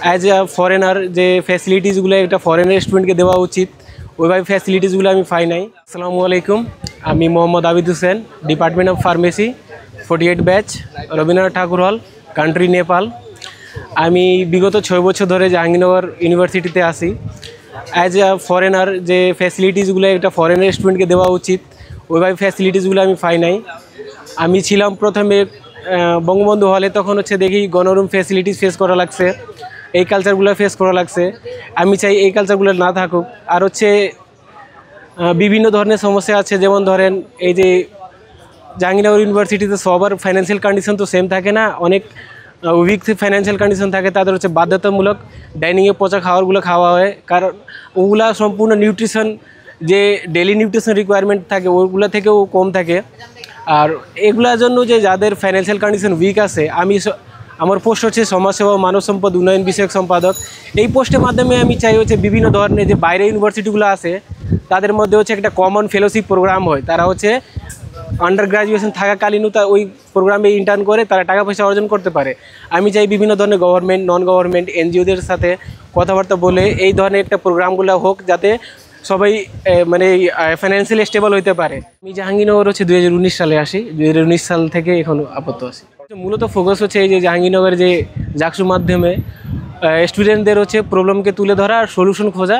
As a foreigner যে ফ্যাসিলিটিসগুলো একটা foreigner স্টুডেন্টকে দেওয়া উচিত, ওইভাবে ফ্যাসিলিটিসগুলো আমি পাই নাই। আসসালামু আলাইকুম, আমি Mohammad Abid Hossain, department of pharmacy, 48 batch, Rabindranath Thakur hall, country Nepal. আমি বিগত 6 বছর ধরে জাহাঙ্গীরনগর ইউনিভার্সিটিতে আসি। অ্যাজ এ ফরেনার যে ফ্যাসিলিটিসগুলো একটা ফরেনার স্টুডেন্টকে দেওয়া উচিত, ওইভাবে ফ্যাসিলিটিসগুলো আমি পাই নাই। আমি ছিলাম প্রথমে বঙ্গবন্ধু হলে, তখন দেখি গণরুম ফ্যাসিলিটিস ফেস করা লাগছে, এই কালচারগুলো ফেস করা লাগছে। আমি চাই এই কালচারগুলো না থাকুক। আর বিভিন্ন ধরনের সমস্যা আছে, যেমন ধরেন এই যে জাহাঙ্গীরনগর ইউনিভার্সিটিতে সবার ফাইন্যান্সিয়াল কন্ডিশন তো সেম থাকে না, অনেক উইক ফাইন্যান্সিয়াল কন্ডিশন থাকে, তাদের বাধ্যতামূলক ডাইনিংয়ে পচা খাবারগুলো খাওয়া হয়, কারণ ওগুলা সম্পূর্ণ নিউট্রিশন যে ডেলি নিউট্রিশন রিকোয়ারমেন্ট থাকে ওগুলো থেকেও কম থাকে। আর এগুলোর জন্য যে যাদের ফাইন্যান্সিয়াল কন্ডিশন উইক আছে, আমার পোস্ট সমাজসেবা ও মানব সম্পদ উন্নয়ন বিষয়ক সম্পাদক। এই পোস্টের মাধ্যমে আমি চাই বিভিন্ন ধরনের যে বাইরে ইউনিভার্সিটিগুলো আছে তাদের মধ্যে একটা কমন ফেলোশিপ প্রোগ্রাম হয়। তারা আন্ডার গ্রাজুয়েশন থাকাকালীনও ওই প্রোগ্রামে ইন্টার্ন করে তারা টাকা পয়সা অর্জন করতে পারে। আমি চাই বিভিন্ন ধরনের গভর্নমেন্ট, নন গভর্নমেন্ট এনজিওদের সাথে কথাবার্তা বলে এই ধরনের একটা প্রোগ্রামগুলো হোক, যাতে সবাই ফাইন্যান্সিয়ালি স্টেবল হইতে পারে। আমি জাহাঙ্গীরনগর 2019 সালে আসি, 2019 সাল থেকে এখন আপাতত আসি। মূলত ফোকাস এই যে জাহাঙ্গীরনগরের যে জাকসু মাধ্যমে স্টুডেন্টদের প্রবলেমকে তুলে ধরা আর সলিউশন খোঁজা।